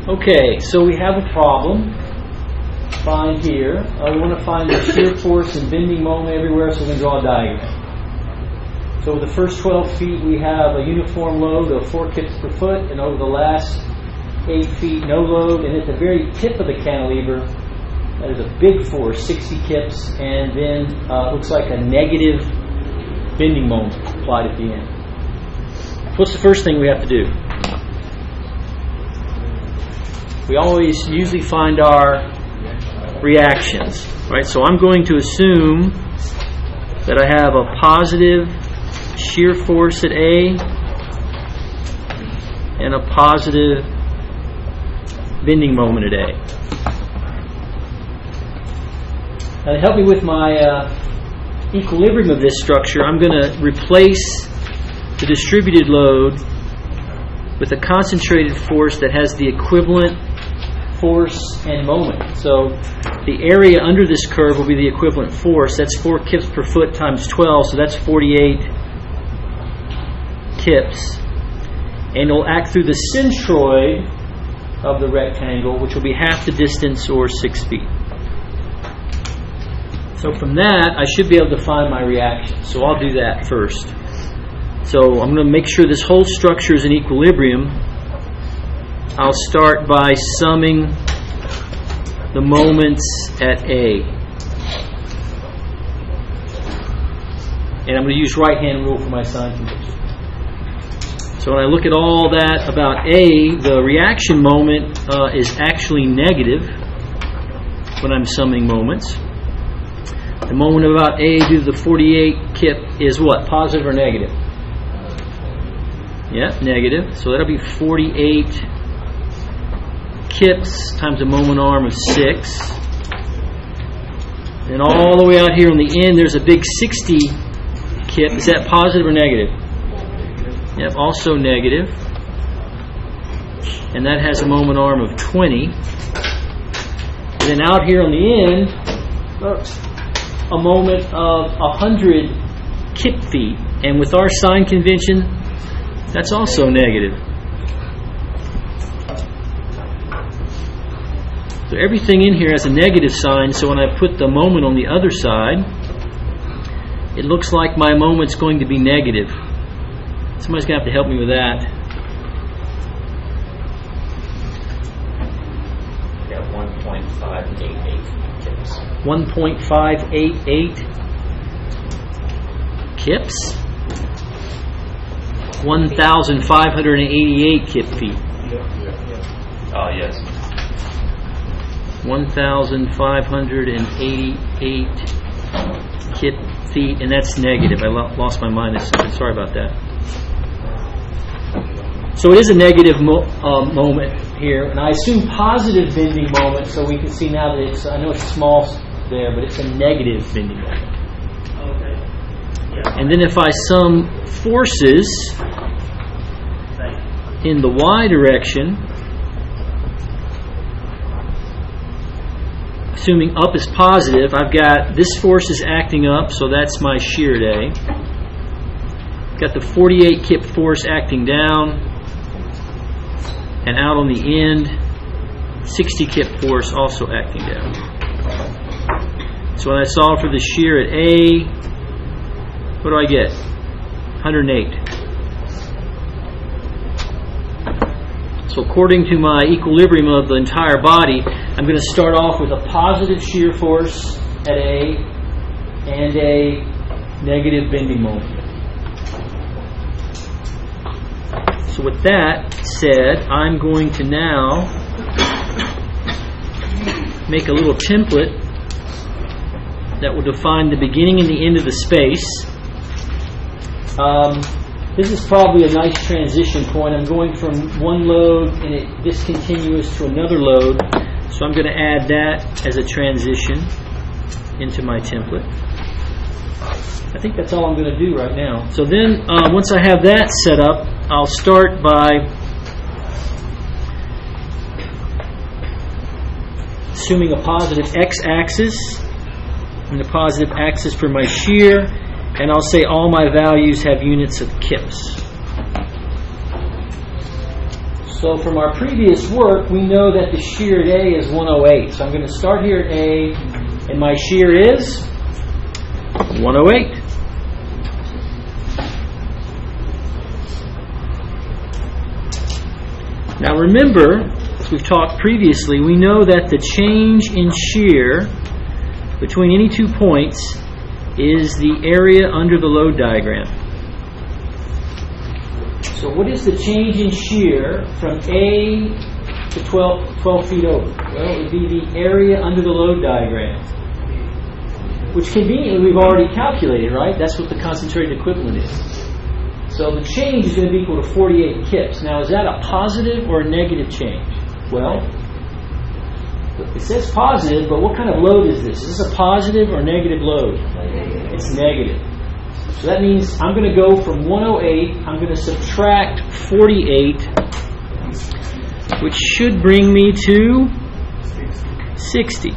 Okay, so we have a problem. Find here. We want to find the shear force and bending moment everywhere, so we're going to draw a diagram. So with the first 12 feet, we have a uniform load of 4 kips per foot, and over the last 8 feet, no load. And at the very tip of the cantilever, that is a big force, 60 kips, and then it looks like a negative bending moment applied at the end. What's the first thing we have to do? We always usually find our reactions, right? So I'm going to assume that I have a positive shear force at A and a positive bending moment at A. Now, to help me with my equilibrium of this structure, I'm going to replace the distributed load with a concentrated force that has the equivalent force and moment. So the area under this curve will be the equivalent force. That's 4 kips per foot times 12, so that's 48 kips. And it'll act through the centroid of the rectangle, which will be half the distance, or 6 feet. So from that, I should be able to find my reaction. So I'll do that first. So I'm going to make sure this whole structure is in equilibrium. I'll start by summing the moments at A. And I'm going to use right-hand rule for my sign convention. So when I look at all that about A, the reaction moment is actually negative when I'm summing moments. The moment about A due to the 48 kip is what? Positive or negative? Yeah, negative. So that'll be 48 kips times a moment arm of 6. And all the way out here on the end, there's a big 60 kip. Is that positive or negative? Yep, also negative. And that has a moment arm of 20. And then out here on the end, a moment of 100 kip feet. And with our sign convention, that's also negative. So everything in here has a negative sign, so when I put the moment on the other side, it looks like my moment's going to be negative. Somebody's going to have to help me with that. Yeah, 1.588 kips. 1.588 kips? 1,588 kip feet. Oh, yes. 1,588 kip feet, and that's negative. I lost my mind. Sorry about that. So it is a negative moment here, and I assume positive bending moment, so we can see now that it's, I know it's small there, but it's a negative bending moment. And then if I sum forces in the y direction, assuming up is positive, I've got this force is acting up, so that's my shear at A. Got the 48 kip force acting down, and out on the end, 60 kip force also acting down. So when I solve for the shear at A, what do I get? 108. So according to my equilibrium of the entire body, I'm going to start off with a positive shear force at A and a negative bending moment. So with that said, I'm going to now make a little template that will define the beginning and the end of the space. This is probably a nice transition point. I'm going from one load and it discontinuous to another load. So I'm going to add that as a transition into my template. I think that's all I'm going to do right now. So then once I have that set up, I'll start by assuming a positive x-axis and a positive axis for my shear, and I'll say all my values have units of kips. So from our previous work, we know that the shear at A is 108. So I'm going to start here at A, and my shear is 108. Now remember, as we've talked previously, we know that the change in shear between any 2 points is the area under the load diagram. So what is the change in shear from A to 12 feet over? Well, it would be the area under the load diagram, which conveniently we've already calculated, right? That's what the concentrated equivalent is. So the change is going to be equal to 48 kips. Now, is that a positive or a negative change? Well, it says positive, but what kind of load is this? Is this a positive or negative load? Negative. It's negative. So that means I'm going to go from 108, I'm going to subtract 48, which should bring me to 60.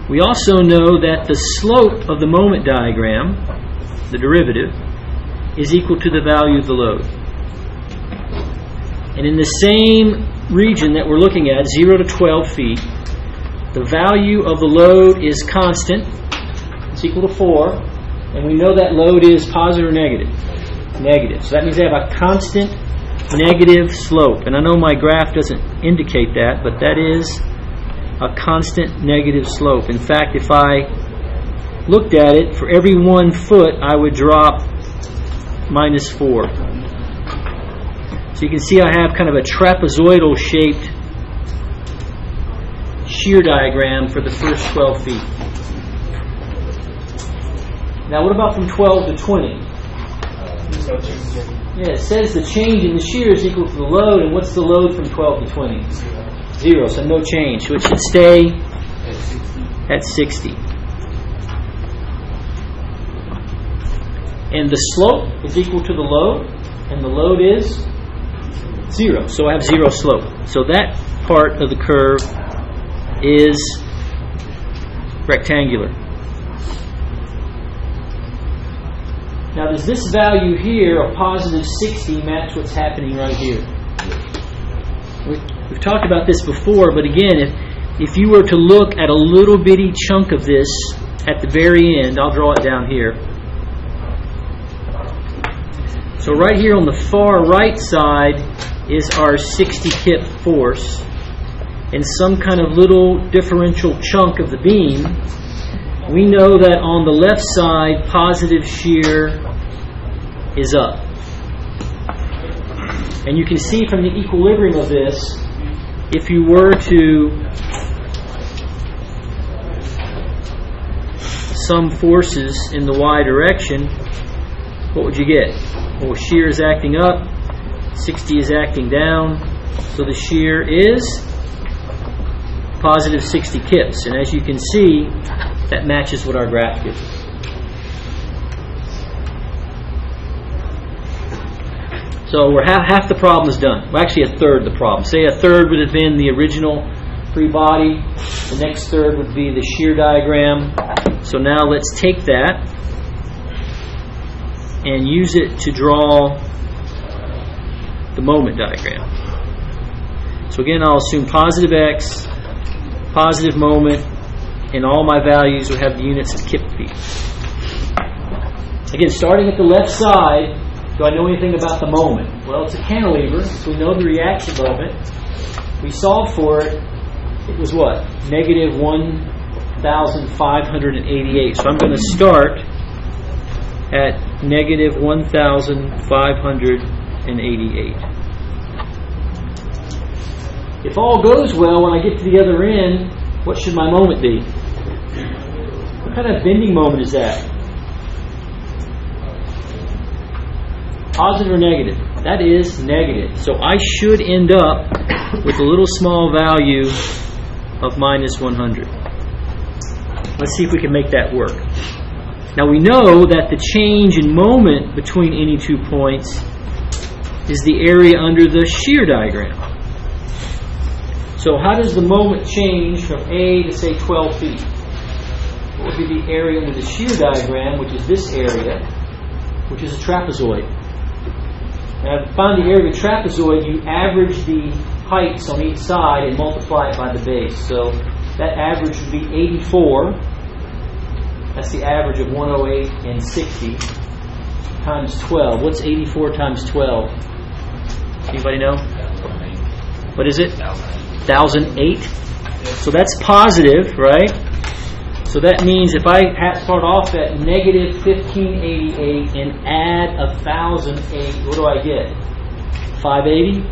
We also know that the slope of the moment diagram, the derivative, is equal to the value of the load. And in the same region that we're looking at, 0 to 12 feet, the value of the load is constant. It's equal to 4. And we know that load is positive or negative? Negative. So that means I have a constant negative slope. And I know my graph doesn't indicate that, but that is a constant negative slope. In fact, if I looked at it, for every 1 foot, I would drop -4. So you can see I have kind of a trapezoidal shaped shear diagram for the first 12 feet. Now what about from 12 to 20? Yeah, it says the change in the shear is equal to the load, and what's the load from 12 to 20? 0, so no change. So it should stay at 60. And the slope is equal to the load, and the load is 0. So I have 0 slope. So that part of the curve is rectangular. Now does this value here of positive 60 match what's happening right here? We've talked about this before, but again, if you were to look at a little bitty chunk of this at the very end, I'll draw it down here. So right here on the far right side is our 60 kip force, and some kind of little differential chunk of the beam. We know that on the left side, positive shear is up. And you can see from the equilibrium of this, if you were to sum forces in the y direction, what would you get? Well, shear is acting up, 60 is acting down, so the shear is positive 60 kips. And as you can see, that matches what our graph gives us. So we're half the problem is done. Well, actually a third of the problem. Say a third would have been the original free body. The next third would be the shear diagram. So now let's take that and use it to draw the moment diagram. So again, I'll assume positive x, positive moment, and all my values will have the units of kip feet. Again, starting at the left side, do I know anything about the moment? Well, it's a cantilever, so we know the reaction moment. We solved for it. It was what? Negative 1,588. So I'm going to start at negative 1,588. If all goes well, when I get to the other end, what should my moment be? What kind of bending moment is that? Positive or negative? That is negative. So I should end up with a little small value of -100. Let's see if we can make that work. Now we know that the change in moment between any 2 points is the area under the shear diagram. So how does the moment change from A to say 12 feet? what would be the area under the shear diagram, which is this area, which is a trapezoid. Now, to find the area of a trapezoid, you average the heights on each side and multiply it by the base. So that average would be 84. That's the average of 108 and 60 times 12. What's 84 times 12? Anybody know? What is it? 1008. So that's positive, right? So that means if I start off at negative 1588 and add 1008, what do I get? 580?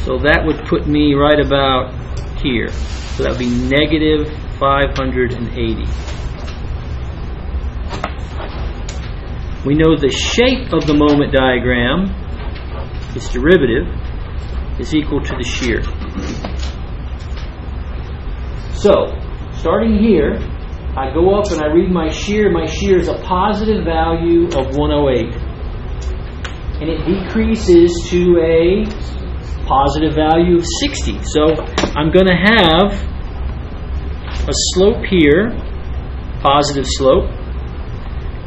So that would put me right about here. So that would be negative 580. We know the shape of the moment diagram, its derivative, is equal to the shear. So, starting here, I go up and I read my shear. My shear is a positive value of 108. And it decreases to a positive value of 60. So, I'm going to have a slope here, positive slope,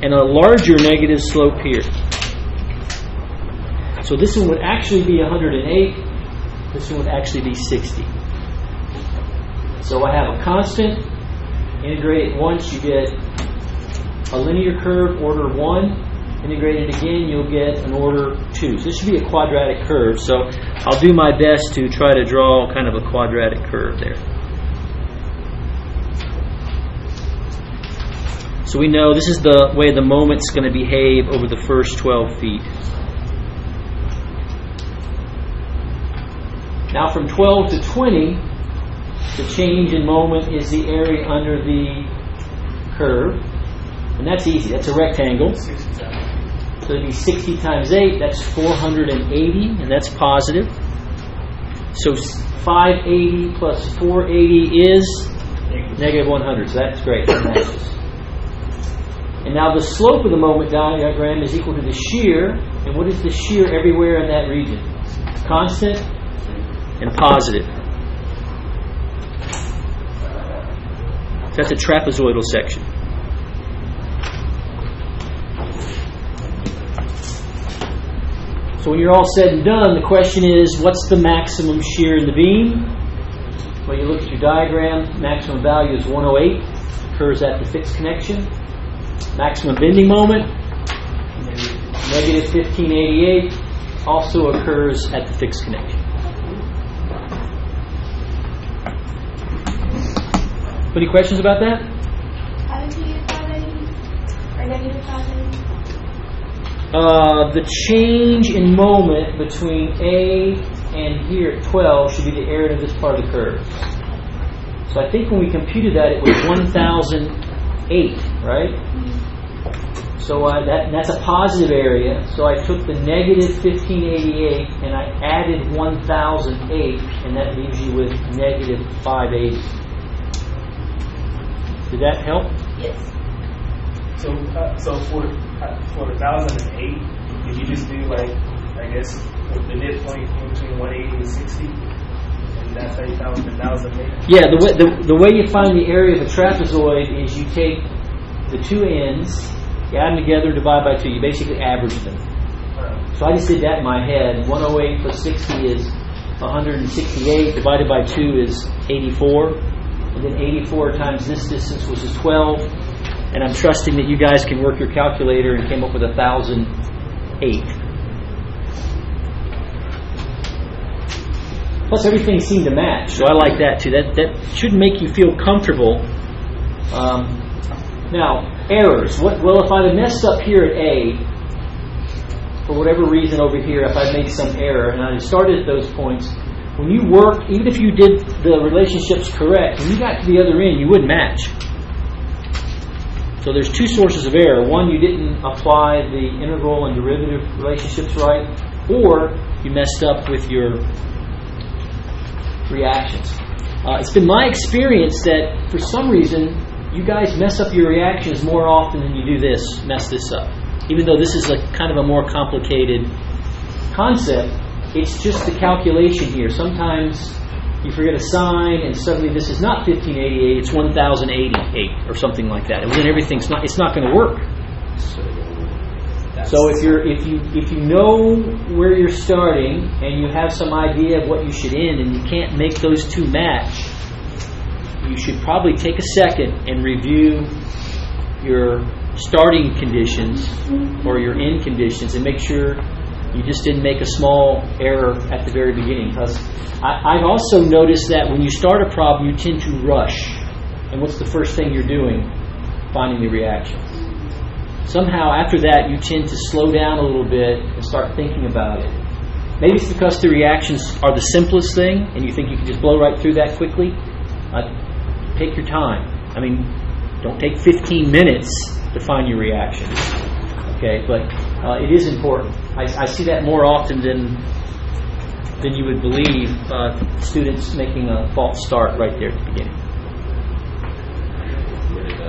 and a larger negative slope here. So this one would actually be 108. This one would actually be 60. So I have a constant. Integrate it once, you get a linear curve, order 1. Integrate it again, you'll get an order 2. So this should be a quadratic curve. So I'll do my best to try to draw kind of a quadratic curve there. So we know this is the way the moment's going to behave over the first 12 feet. Now from 12 to 20, the change in moment is the area under the curve. And that's easy. That's a rectangle. So it'd be 60 times 8. That's 480, and that's positive. So 580 plus 480 is negative 100. So that's great. That matches. And now the slope of the moment diagram is equal to the shear. And what is the shear everywhere in that region? Constant and positive. So that's a trapezoidal section. So when you're all said and done, the question is, what's the maximum shear in the beam? Well, you look at your diagram. Maximum value is 108. Occurs at the fixed connection. Maximum bending moment, negative 1588, also occurs at the fixed connection. Any questions about that? Positive 580 or negative 580? The change in moment between A and here at 12 should be the area of this part of the curve. So I think when we computed that, it was 1008, right? So that's a positive area. So I took the negative 1588 and I added 1008, and that leaves you with negative 580. Did that help? Yes. So for the 1008, did you just do like, I guess, the midpoint in between 180 and 60, and that's how you found the 1008? Yeah, the way you find the area of a trapezoid is you take the two ends, you add them together, divide by 2. You basically average them. So I just did that in my head. 108 plus 60 is 168. Divided by 2 is 84. And then 84 times this distance, which is 12. And I'm trusting that you guys can work your calculator and came up with 1008. Plus everything seemed to match, so I like that too. That should make you feel comfortable. Now, errors. Well, if I'd have messed up here at A, for whatever reason over here, if I'd made some error, and I started at those points, when you worked, even if you did the relationships correct, when you got to the other end, you wouldn't match. So there's two sources of error. One, you didn't apply the integral and derivative relationships right, or you messed up with your reactions. It's been my experience that for some reason you guys mess up your reactions more often than you do mess this up. Even though this is a kind of a more complicated concept, it's just the calculation here. Sometimes you forget a sign, and suddenly this is not 1588, it's 1088 or something like that. And then everything's not, it's not going to work. So if you know where you're starting and you have some idea of what you should end, and you can't make those two match, you should probably take a second and review your starting conditions or your end conditions and make sure you just didn't make a small error at the very beginning. Because I've also noticed that when you start a problem, you tend to rush. And what's the first thing you're doing? Finding the reactions. Somehow after that, you tend to slow down a little bit and start thinking about it. Maybe it's because the reactions are the simplest thing and you think you can just blow right through that quickly. Take your time. I mean, don't take 15 minutes to find your reactions. Okay, but it is important. I see that more often than you would believe, students making a false start right there at the beginning. Where did